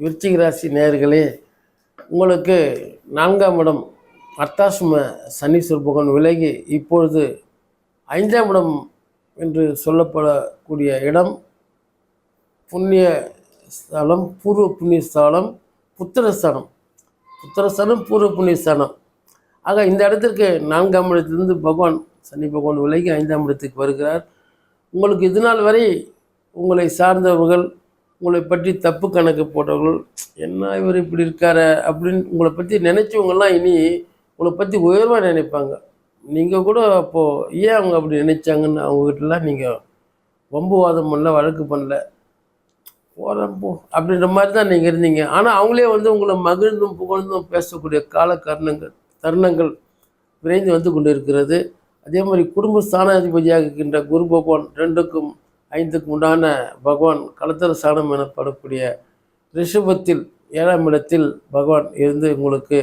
விருச்சிக ராசி நேயர்களே, உங்களுக்கு 4ஆம் இடம் அர்த்தாசிரம சனீஸ்வர பகவான் விலகி இப்பொழுது 5ஆம் இடம் என்று சொல்லப்படக்கூடிய இடம் புண்ணிய ஸ்தலம், பூர்வ புண்ணிய ஸ்தலம், புத்திரஸ்தானம். புத்திரஸ்தானம் பூர்வ புண்ணிய ஸ்தானம். ஆக இந்த இடத்திற்கு 4ஆம் இடத்திலிருந்து பகவான் சனி பகவான் விலகி 5ஆம் இடத்துக்கு வருகிறார். உங்களுக்கு இது நாள் வரை உங்களை சார்ந்தவர்கள், உங்களை பற்றி தப்பு கணக்கு போட்டவர்கள், என்ன இவர் இப்படி இருக்கார அப்படின்னு உங்களை பற்றி நினச்சவங்கெல்லாம் இனி உங்களை பற்றி உயர்வாக நினைப்பாங்க. நீங்கள் கூட அப்போது ஏன் அவங்க அப்படி நினைச்சாங்கன்னு அவங்ககிட்டலாம் நீங்கள் வம்புவாதம் பண்ணல, வழக்கு பண்ணல, போகிறேன் போ அப்படின்ற மாதிரி தான் நீங்கள் இருந்தீங்க. ஆனால் அவங்களே உங்களை மகிழ்ந்தும் புகழ்ந்தும் பேசக்கூடிய தருணங்கள் விரைந்து வந்து கொண்டு இருக்கிறது. அதே மாதிரி குடும்ப ஸ்தானாதிபதியாக இருக்கின்ற குரு பகவான் 2க்கும் 5க்கும் உண்டான பகவான் கலத்தர ஸ்தானம் எனப்படக்கூடிய ரிஷபத்தில் 7ஆம் இடத்தில் பகவான் இருந்து உங்களுக்கு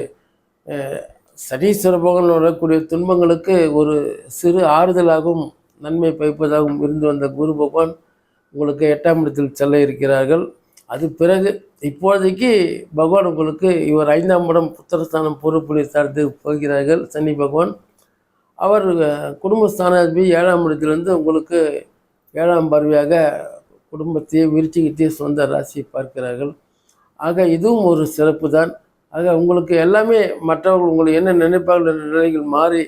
சனீஸ்வர பகவான் வரக்கூடிய துன்பங்களுக்கு ஒரு சிறு ஆறுதலாகவும் நன்மை பயப்பதாகவும் இருந்து வந்த குரு பகவான் உங்களுக்கு 8ஆம் இடத்தில் செல்ல இருக்கிறார்கள். அது பிறகு இப்போதைக்கு பகவான் உங்களுக்கு இவர் 5ஆம் இடம் புத்திரஸ்தானம் பூர்வப்புள்ளி சார்ந்து போகிறார்கள். சனி பகவான் அவர் குடும்பஸ்தானாதிபதி 7ஆம் இடத்திலிருந்து உங்களுக்கு 7ஆம் பார்வையாக குடும்பத்தையே விருச்சிகத்தையே சொந்த ராசியை பார்க்கிறார்கள். ஆக இதுவும் ஒரு சிறப்பு தான். ஆக உங்களுக்கு எல்லாமே மற்றவர்கள் உங்களை என்ன நினைப்பார்கள் என்ற நிலைகள் மாறி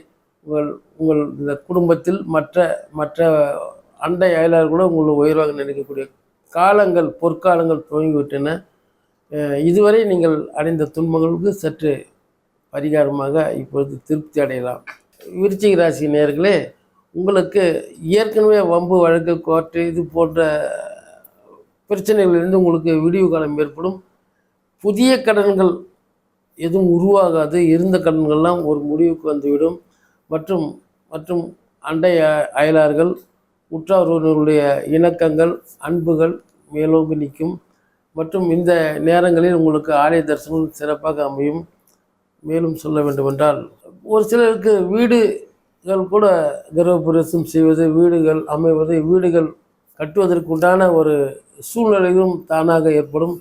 உங்கள் இந்த குடும்பத்தில் மற்ற அண்டை அயலார் கூட உங்களை உயர்வாக நினைக்கக்கூடிய பொற்காலங்கள் துவங்கிவிட்டன. இதுவரை நீங்கள் அடைந்த துன்பங்களுக்கு சற்று பரிகாரமாக இப்பொழுது திருப்தி அடையலாம். விருச்சிக ராசி நேயர்களே, உங்களுக்கு ஏற்கனவே வம்பு வழக்கு கோர்ட்டு இது போன்ற பிரச்சனைகளிலிருந்து உங்களுக்கு விடிவு காலம் ஏற்படும். புதிய கடன்கள் எதுவும் உருவாகாது. இருந்த கடன்கள்லாம் ஒரு முடிவுக்கு வந்துவிடும். மற்றும் அண்டை அயலார்கள் உற்றார்களுடைய இணக்கங்கள் அன்புகள் மேலோங்கி நிற்கும். மற்றும் இந்த நேரங்களில் உங்களுக்கு ஆலய தரிசனம் சிறப்பாக அமையும். மேலும் சொல்ல வேண்டுமென்றால் ஒரு சிலருக்கு வீடுகள் கூட கிரகப்பிரவேசம் செய்வது, வீடுகள் அமைவது, வீடுகள் கட்டுவதற்குண்டான ஒரு சூழ்நிலையும் தானாக ஏற்படும்.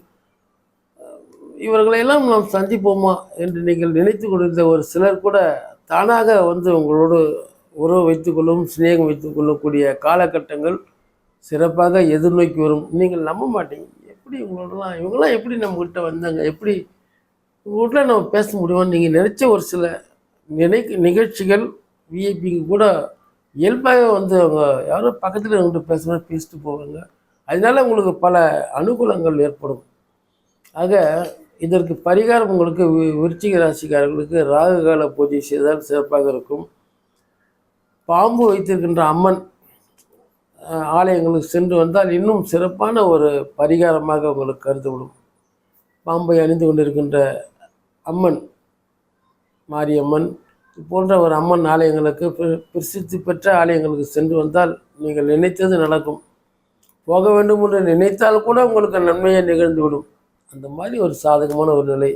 இவர்களையெல்லாம் நாம் சந்திப்போமா என்று நீங்கள் நினைத்து கொண்டிருந்த ஒரு சிலர் கூட தானாக உங்களோடு உறவு வைத்துக்கொள்ளவும் சிநேகம் வைத்துக்கொள்ளக்கூடிய காலகட்டங்கள் சிறப்பாக எதிர்நோக்கி வரும். நீங்கள் நம்ப மாட்டீங்க, எப்படி இவங்களாம் எப்படி நம்மகிட்ட வந்தாங்க, எப்படி இவங்ககிட்ட நம்ம பேச முடியும்னு நீங்கள் நினச்ச ஒரு சில நிகழ்ச்சிகள் விஐபிக்கு கூட இயல்பாக அவங்க யாரோ பக்கத்தில் இவங்ககிட்ட பேசிட்டு போவாங்க. அதனால உங்களுக்கு பல அனுகூலங்கள் ஏற்படும். ஆக இதற்கு பரிகாரம் உங்களுக்கு விருச்சிக ராசிக்காரர்களுக்கு ராகுகால பூஜை செய்தால் சிறப்பாக இருக்கும். பாம்பு வைத்திருக்கின்ற அம்மன் ஆலயங்களுக்கு சென்று வந்தால் இன்னும் சிறப்பான ஒரு பரிகாரமாக உங்களுக்கு கருதப்படும். பாம்பை அணிந்து கொண்டிருக்கின்ற அம்மன், மாரியம்மன் போன்ற ஒரு அம்மன் ஆலயங்களுக்கு, பிரசித்தி பெற்ற ஆலயங்களுக்கு சென்று வந்தால் நீங்கள் நினைத்தது நடக்கும். போக வேண்டும் என்று நினைத்தால் கூட உங்களுக்கு நன்மையை நிகழ்ந்துவிடும். அந்த மாதிரி ஒரு சாதகமான ஒரு நிலை.